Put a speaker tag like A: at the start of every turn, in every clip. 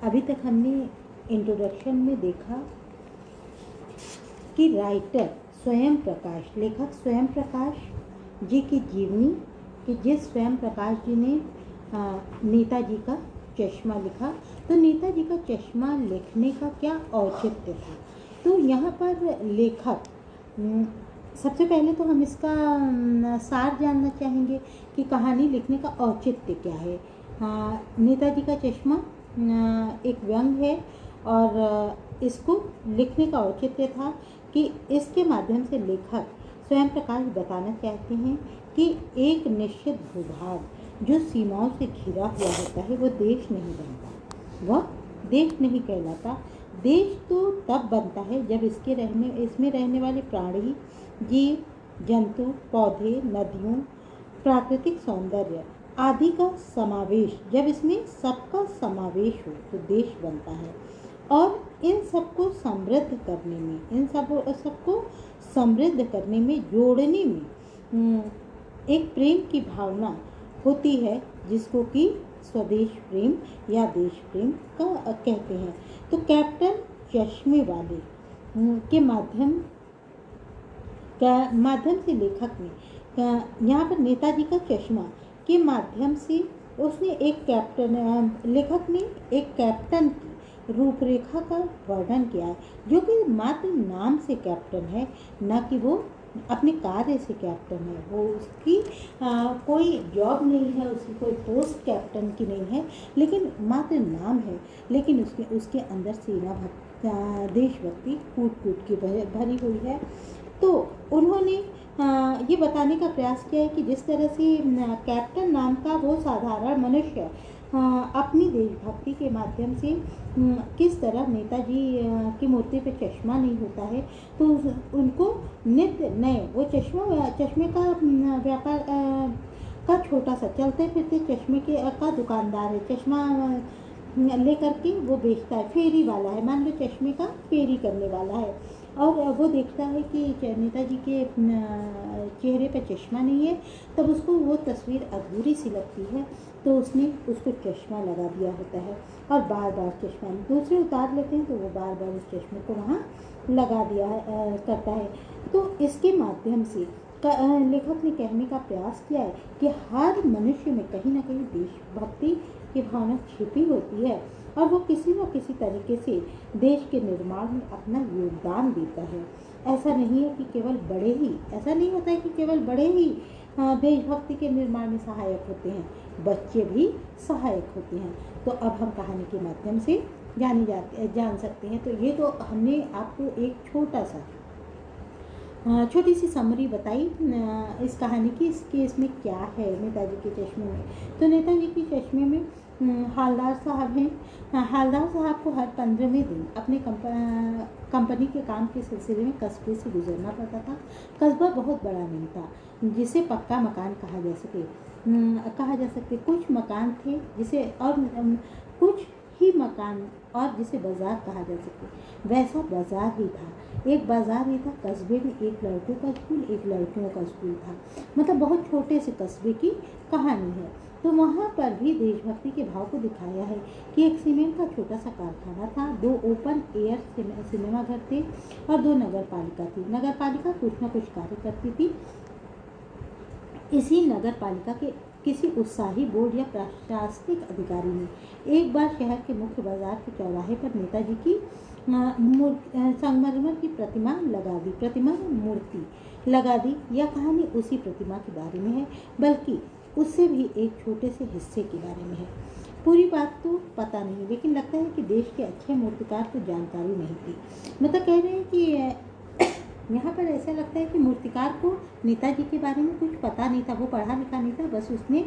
A: अभी तक हमने इंट्रोडक्शन में देखा कि राइटर स्वयं प्रकाश, लेखक स्वयं प्रकाश जी की जीवनी, कि जिस स्वयं प्रकाश जी ने नेताजी का चश्मा लिखा, तो नेताजी का चश्मा लिखने का क्या औचित्य था। तो यहाँ पर लेखक, सबसे पहले तो हम इसका सार जानना चाहेंगे कि कहानी लिखने का औचित्य क्या है। नेताजी का चश्मा एक व्यंग है और इसको लिखने का औचित्य था कि इसके माध्यम से लेखक स्वयं प्रकाश बताना चाहते हैं कि एक निश्चित भूभाग जो सीमाओं से घिरा हुआ होता है वो देश नहीं बनता, वह देश नहीं कहलाता। देश तो तब बनता है जब इसमें रहने वाले प्राणी, जीव जंतु, पौधे, नदियों, प्राकृतिक सौंदर्य आदि का समावेश, जब इसमें सबका समावेश हो तो देश बनता है। और इन सबको समृद्ध करने में, सबको समृद्ध करने में, जोड़ने में एक प्रेम की भावना होती है जिसको कि स्वदेश प्रेम या देश प्रेम का कहते हैं। तो कैप्टन चश्मे वाले के माध्यम से लेखक ने यहाँ पर नेताजी का चश्मा के माध्यम से उसने लेखक ने एक कैप्टन की रूपरेखा का वर्णन किया है, जो कि मात्र नाम से कैप्टन है, न कि वो अपने कार्य से कैप्टन है। वो उसकी कोई जॉब नहीं है, उसकी कोई पोस्ट कैप्टन की नहीं है, लेकिन मात्र नाम है। लेकिन उसके अंदर सेना देशभक्ति कूट कूट की भरी हुई है। तो उन्होंने ये बताने का प्रयास किया है कि जिस तरह से कैप्टन नाम का वो साधारण मनुष्य अपनी देशभक्ति के माध्यम से किस तरह नेताजी की मूर्ति पे चश्मा नहीं होता है, तो उनको नित्य नए वो चश्मे का व्यापार का छोटा सा चलते फिरते चश्मे का दुकानदार है, चश्मा लेकर के वो बेचता है, फेरी वाला है, मान लो चश्मे का फेरी करने वाला है, और वो देखता है कि नेताजी के चेहरे पर चश्मा नहीं है, तब उसको वो तस्वीर अधूरी सी लगती है, तो उसने उसको चश्मा लगा दिया होता है और बार बार चश्मा दूसरे उतार लेते हैं, तो वो बार बार उस चश्मे को वहाँ लगा दिया करता है। तो इसके माध्यम से लेखक ने कहने का प्रयास किया है कि हर मनुष्य में कहीं ना कहीं देशभक्ति की भावना छिपी होती है और वो किसी न किसी तरीके से देश के निर्माण में अपना योगदान देता है। ऐसा नहीं है कि ऐसा नहीं होता है कि केवल बड़े ही देशभक्ति के निर्माण में सहायक होते हैं, बच्चे भी सहायक होते हैं। तो अब हम कहानी के माध्यम से जान सकते हैं। तो ये तो हमने आपको एक छोटी सी समरी बताई इस कहानी की, इसमें क्या है नेताजी के चश्मे में। तो नेताजी के चश्मे में हालदार साहब हैं। हालदार साहब को हर 15वें दिन अपने कंपनी के काम के सिलसिले में कस्बे से गुजरना पड़ता था। कस्बा बहुत बड़ा नहीं था जिसे पक्का मकान कहा जा सके। कुछ मकान थे कुछ ही मकान और जिसे बाजार कहा जा सके, वैसा बाजार ही था। एक बाजार ही था। कस्बे में एक लड़कों का स्कूल, एक लड़कियों का स्कूल था। मतलब बहुत छोटे से कस्बे की कहानी है। तो वहाँ पर भी देशभक्ति के भाव को दिखाया है कि एक सीमेंट का छोटा सा कारखाना था, 2 ओपन एयर सिनेमा घर थे और 2 नगर पालिका थी। नगर पालिका कुछ न कुछ कार्य करती थी। इसी नगर पालिका के किसी उत्साही बोर्ड या प्रशासनिक अधिकारी ने एक बार शहर के मुख्य बाजार के चौराहे पर नेताजी की संगमरमर की मूर्ति लगा दी। यह कहानी उसी प्रतिमा के बारे में है, बल्कि उससे भी एक छोटे से हिस्से के बारे में है। पूरी बात तो पता नहीं, लेकिन लगता है कि देश के अच्छे मूर्तिकार को जानकारी नहीं थी। मतलब कह रहे हैं कि यहाँ पर ऐसा लगता है कि मूर्तिकार को नेताजी के बारे में कुछ पता नहीं था, वो पढ़ा लिखा नहीं था, बस उसने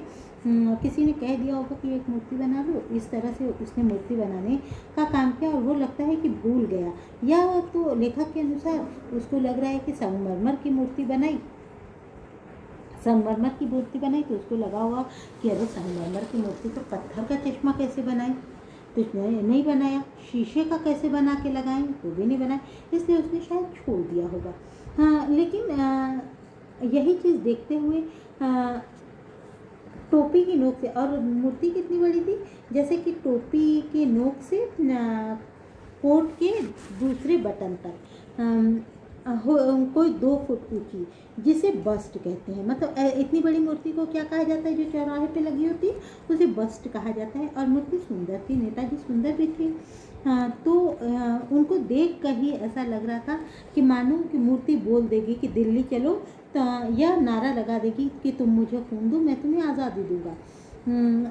A: किसी ने कह दिया होगा कि एक मूर्ति बना लो, इस तरह से उसने मूर्ति बनाने का काम किया और वो लगता है कि भूल गया, या तो लेखक के अनुसार उसको लग रहा है कि संगमरमर की मूर्ति बनाई तो उसको लगा हुआ कि अरे संगमरमर की मूर्ति तो पत्थर का चश्मा कैसे बनाए, तो नहीं बनाया। शीशे का कैसे बना के लगाएं, वो भी नहीं बनाए, इसलिए उसने शायद छोड़ दिया होगा। हाँ, लेकिन यही चीज़ देखते हुए टोपी की नोक से, और मूर्ति कितनी बड़ी थी, जैसे कि टोपी की नोक से कोट के दूसरे बटन तक कोई 2 फुट ऊंची, जिसे बस्ट कहते हैं। मतलब इतनी बड़ी मूर्ति को क्या कहा जाता है, जो चौराहे पे लगी होती है उसे बस्ट कहा जाता है। और मूर्ति सुंदर थी, नेताजी सुंदर भी थे। तो उनको देख कर ही ऐसा लग रहा था कि मानो कि मूर्ति बोल देगी कि दिल्ली चलो, यह नारा लगा देगी कि तुम मुझे खून दो, मैं तुम्हें आज़ादी दूंगा।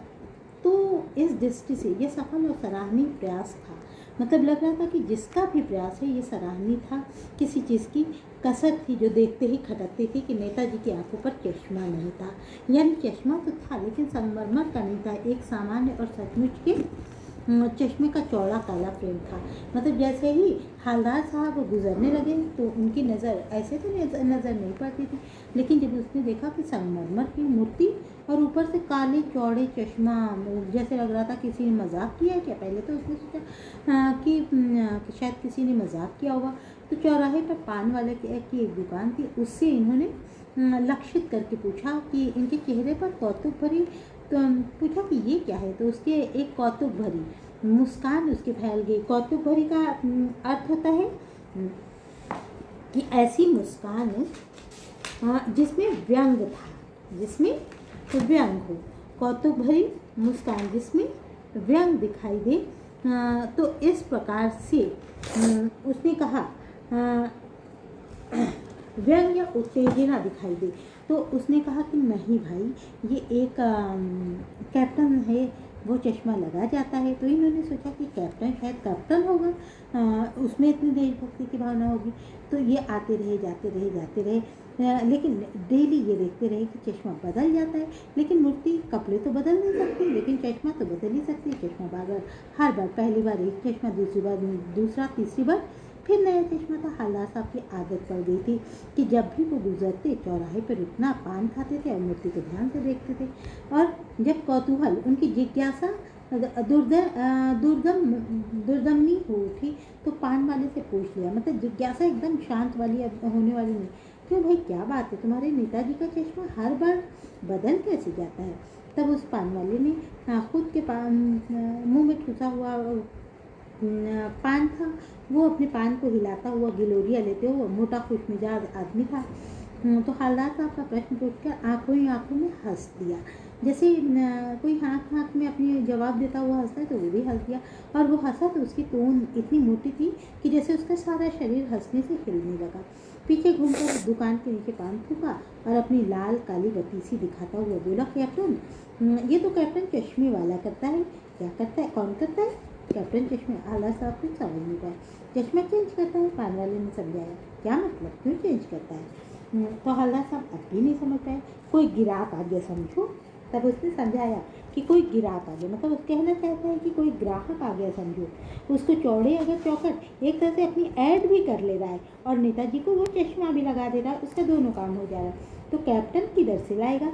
A: तो इस दृष्टि से ये सफल और सराहनीय प्रयास था। मतलब लग रहा था कि जिसका भी प्रयास है ये सराहनीय था। किसी चीज़ की कसर थी जो देखते ही खटकती थी कि नेताजी की आंखों पर चश्मा नहीं था, यानी चश्मा तो था लेकिन संगमरमर का नहीं था, एक सामान्य और सचमुच के चश्मे का चौड़ा काला फ्रेम था। मतलब जैसे ही हालदार साहब गुजरने लगे तो उनकी नज़र ऐसे तो नज़र नहीं पड़ती थी, लेकिन जब उसने देखा कि संगमरमर की मूर्ति और ऊपर से काले चौड़े चश्मा, जैसे लग रहा था किसी ने मजाक किया क्या। पहले तो उसने सोचा कि शायद किसी ने मजाक किया होगा। तो चौराहे पर पान वाले की एक दुकान थी, उससे इन्होंने लक्षित करके पूछा कि इनके चेहरे पर कौतुक भरी, तो पूछा कि ये क्या है। तो उसके एक कौतुक भरी मुस्कान उसके फैल गई। कौतुक भरी का अर्थ होता है कि ऐसी मुस्कान जिसमें व्यंग था, जिसमें व्यंग हो, कौतुक भरी मुस्कान जिसमें व्यंग दिखाई दे। तो इस प्रकार से उसने कहा व्यंग या उत्तेजना दिखाई दे। तो उसने कहा कि नहीं भाई, ये एक कैप्टन है, वो चश्मा लगा जाता है। तो इन्होंने सोचा कि कैप्टन शायद कैप्टन होगा, उसमें इतनी देशभक्ति की भावना होगी। तो ये आते रहे जाते रहे, लेकिन डेली ये देखते रहे कि चश्मा बदल जाता है। लेकिन मूर्ति कपड़े तो बदल नहीं सकती, लेकिन चश्मा तो बदल ही सकती है। चश्मा हर बार, पहली बार एक चश्मा, दूसरी बार दूसरा, तीसरी बार फिर नया चश्मा था। हालदार साहब की आदत पड़ गई थी कि जब भी वो गुजरते चौराहे पर रुकना, पान खाते थे और मूर्ति को ध्यान से देखते थे। और जब कौतूहल, उनकी जिज्ञासा दुर्दमनी हो उठी तो पान वाले से पूछ लिया। मतलब जिज्ञासा एकदम शांत वाली होने वाली नहीं, क्यों भाई क्या बात है, तुम्हारे नेताजी का चश्मा हर बार बदल कैसे जाता है। तब उस पान वाले ने खुद के मुंह में ठुसा हुआ पान था, वो अपने पान को हिलाता हुआ गिलोरिया लेते हुए मोटा खुशमिजाज आदमी था। तो हालदार साहब का प्रश्न पूछकर आंखों ही आंखों में हंस दिया। जैसे कोई आँख में अपनी जवाब देता हुआ हंसता है, तो वो भी हंस दिया। और वो हंसा तो उसकी टोन इतनी मोटी थी कि जैसे उसका सारा शरीर हंसने से हिलने लगा। पीछे घूमकर दुकान के नीचे पान फूका और अपनी लाल काली बत्तीसी दिखाता हुआ बोला, कैप्टन, ये तो कैप्टन चश्मे वाला करता है। क्या करता है, कौन करता है? कैप्टन चश्मे। हालदार साहब कुछ समझ नहीं पाए। चश्मा चेंज करता है, पान वाले ने समझाया। क्या मतलब, क्यों चेंज करता है? तो हालदार साहब अब भी नहीं समझ पाए। कोई गिराक आ गया समझो। तब उसने समझाया कि कोई गिराक आ गया, मतलब वो कहना चाहता है कि कोई ग्राहक आ गया समझो। उसको चौड़े अगर चौकट एक तरह से अपनी ऐड भी कर ले रहा है और नेताजी को वो चश्मा भी लगा दे रहा है, उसका दोनों काम हो जा रहा है। तो कैप्टन किधर से लाएगा?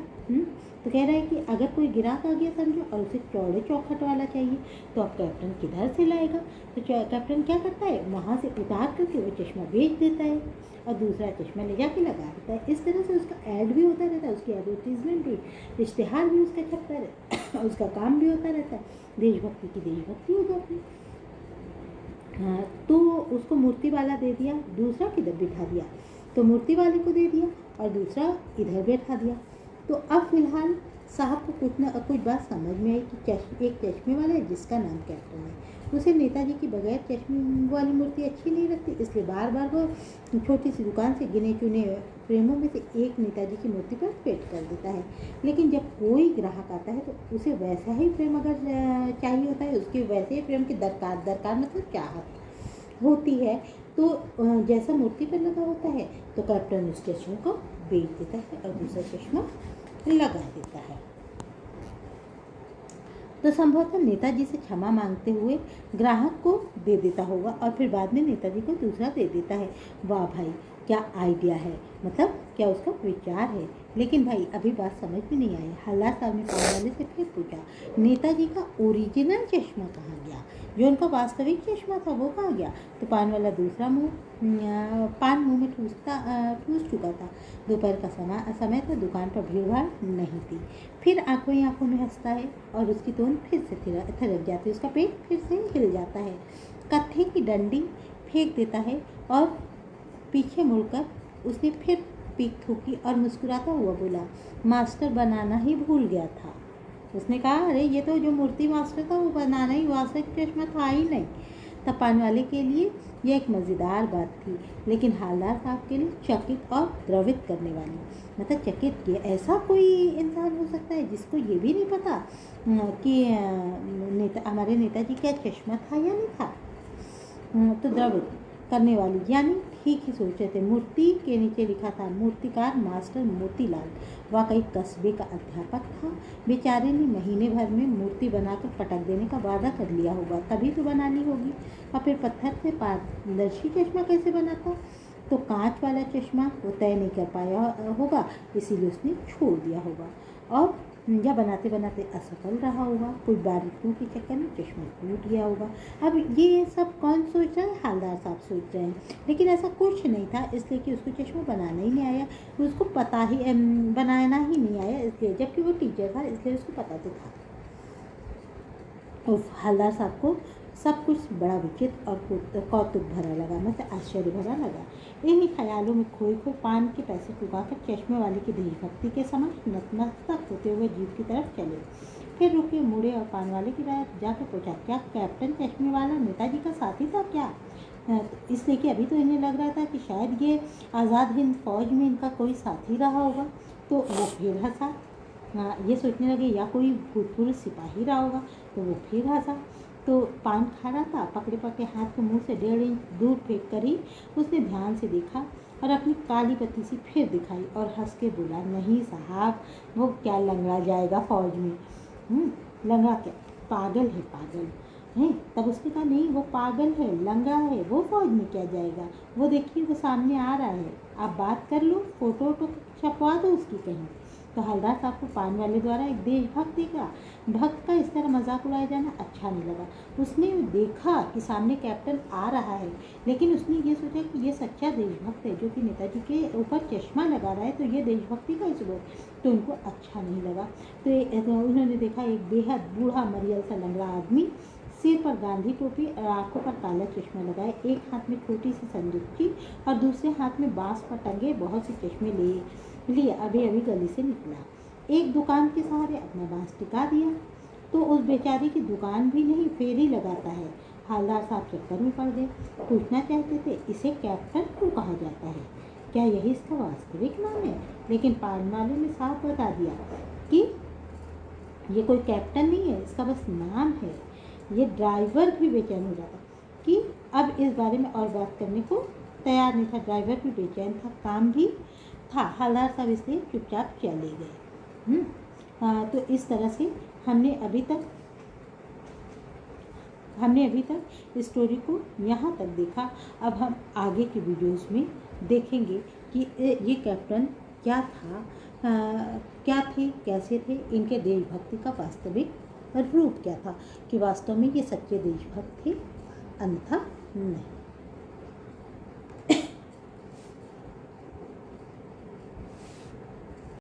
A: तो कह रहा है कि अगर कोई ग्राहक आ गया समझो और उसे चौड़े चौखट वाला चाहिए, तो अब कैप्टन किधर से लाएगा? तो कैप्टन क्या करता है, वहाँ से उतार करके वो चश्मा बेच देता है और दूसरा चश्मा ले जाके लगा देता है। इस तरह से उसका ऐड भी होता रहता है, उसकी एडवर्टीजमेंट भी, इश्तेहार भी उसका छपता रहता है, उसका काम भी होता रहता है। देशभक्ति की देशभक्ति हो जाती। तो उसको मूर्ति वाला दे दिया, दूसरा किधर बिठा दिया, तो मूर्ति वाले को दे दिया और दूसरा इधर बैठा दिया। तो अब फिलहाल साहब को कुछ बात समझ में आई कि एक चश्मे वाला है जिसका नाम कैप्टन है, उसे नेताजी की बगैर चश्मे वाली मूर्ति अच्छी नहीं लगती, इसलिए बार बार वो छोटी सी दुकान से गिने चुने फ्रेमों में से एक नेताजी की मूर्ति पर पेट कर देता है। लेकिन जब कोई ग्राहक आता है तो उसे वैसा ही फ्रेम अगर चाहिए होता है, उसके वैसे ही फ्रेम की दरकार मतलब चाहत होती है, तो जैसा मूर्ति पर लगा होता है तो कैप्टन उस चश्मे को बेच देता है और दूसरा चश्मा लगा देता है। तो संभवतः नेताजी से क्षमा मांगते हुए ग्राहक को दे देता होगा और फिर बाद में नेताजी को दूसरा दे देता है। वाह भाई, क्या आइडिया है, मतलब क्या उसका विचार है। लेकिन भाई अभी बात समझ में नहीं आई। हालदार साहब ने पान वाले से फिर पूछा, नेताजी का ओरिजिनल चश्मा कहाँ गया? जो उनका वास्तविक चश्मा था वो कहाँ गया? तो पान वाला दूसरा पान मुंह में ठूस चुका था। दोपहर का समय था, दुकान पर भीड़ भाड़ नहीं थी। फिर आंखों ही आंखों में हंसता है और उसकी तोंद फिर से थिरक जाती है, उसका पेट फिर से हिल जाता है। कत्थे की डंडी फेंक देता है और पीछे मुड़कर उसने फिर पीक ठोकी और मुस्कुराता हुआ बोला, मास्टर बनाना ही भूल गया था। उसने कहा, अरे ये तो जो मूर्ति मास्टर था वो बनाना ही, वास्तविक चश्मा था ही नहीं। तब पान वाले के लिए यह एक मज़ेदार बात थी, लेकिन हालदार साहब के लिए चकित और द्रवित करने वाली। मतलब चकित किया, ऐसा कोई इंसान हो सकता है जिसको ये भी नहीं पता कि हमारे नेताजी का चश्मा था या नहीं था। तो द्रवित करने वाली, यानी ठीक ही सोचे थे। मूर्ति के नीचे लिखा था, मूर्तिकार मास्टर मोतीलाल। वाकई कस्बे का अध्यापक था। बेचारे ने महीने भर में मूर्ति बनाकर पटक देने का वादा कर लिया होगा, तभी तो बना ली होगी। और फिर पत्थर से पारदर्शी चश्मा कैसे बनाता? तो कांच वाला चश्मा वो तय नहीं कर पाया होगा, इसीलिए उसने छोड़ दिया होगा और या बनाते बनाते असफल रहा होगा। कोई बारीकियों के चक्कर में चश्मा टूट गया होगा। अब ये सब कौन सोच रहा है? हालदार साहब सोच रहे हैं। लेकिन ऐसा कुछ नहीं था, इसलिए कि उसको चश्मा बनाना ही नहीं आया, उसको पता ही बनाना ही नहीं आया, इसलिए, जबकि वो टीचर था इसलिए उसको पता तो था। उस हालदार साहब को सब कुछ बड़ा विचित्र और कौतुक भरा लगा, मतलब आश्चर्य भरा लगा। इन्हीं ख्यालों में खोए खोए पान के पैसे चुकाकर चश्मे वाले की देशभक्ति के समक्ष नतमस्तक होते हुए जीप की तरफ चले। फिर रुके, मुड़े और पान वाले की राय जाकर पूछा, क्या कैप्टन चश्मे वाला नेताजी का साथी था क्या? इसलिए कि अभी तो इन्हें लग रहा था कि शायद ये आज़ाद हिंद फौज में इनका कोई साथी रहा होगा। तो वो फिर हंसा। ये सोचने लगे या कोई भूतपूर्व सिपाही रहा होगा, तो वो फिर हंसा। तो पान खा रहा था, पकड़े पकड़े हाथ को मुंह से 1.5 इंच दूर फेंक कर ही उसने ध्यान से देखा और अपनी काली पत्ती सी फिर दिखाई और हंस के बोला, नहीं साहब, वो क्या लंगड़ा जाएगा फौज में? लंगड़ा क्या, पागल है, पागल है। तब उसने कहा, नहीं वो पागल है, लंगड़ा है, वो फौज में क्या जाएगा? वो देखिए वो सामने आ रहा है, आप बात कर लो, फोटो वोटो छपवा दो उसकी कहीं। तो हलदार साहब को पान वाले द्वारा एक भक्त का इस तरह मजाक उड़ाया जाना अच्छा नहीं लगा। उसने देखा कि सामने कैप्टन आ रहा है, लेकिन उसने ये सोचा कि ये सच्चा देशभक्त है जो कि नेताजी के ऊपर चश्मा लगा रहा है, तो ये देशभक्ति का सबूत, तो उनको अच्छा नहीं लगा। तो उन्होंने देखा एक बेहद बूढ़ा मरियल सा लंगड़ा आदमी, सिर पर गांधी टोपी और आंखों पर काला चश्मा लगाए, एक हाथ में छोटी सी संदूकची और दूसरे हाथ में बांस पर टंगे बहुत से चश्मे लिए अभी अभी गली से निकला। एक दुकान के सहारे अपना बांस टिका दिया, तो उस बेचारी की दुकान भी नहीं, फेरी लगाता है। हालदार साहब चक्कर में पड़ गए, पूछना चाहते थे, इसे कैप्टन क्यों कहा जाता है? क्या यही इसका वास्तविक नाम है? लेकिन पान वाले ने साफ बता दिया कि ये कोई कैप्टन नहीं है, इसका बस नाम है। ये ड्राइवर भी बेचैन हो जाता कि अब इस बारे में और बात करने को तैयार नहीं था। ड्राइवर भी बेचैन था, काम भी था। हालदार साहब इसलिए चुपचाप चले गए। तो इस तरह से हमने अभी तक स्टोरी को यहाँ तक देखा। अब हम आगे की वीडियोस में देखेंगे कि ये कैप्टन क्या था, क्या थे, कैसे थे, इनके देशभक्ति का वास्तविक रूप क्या था, कि वास्तव में ये सच्चे देशभक्त थे, अन्यथा नहीं।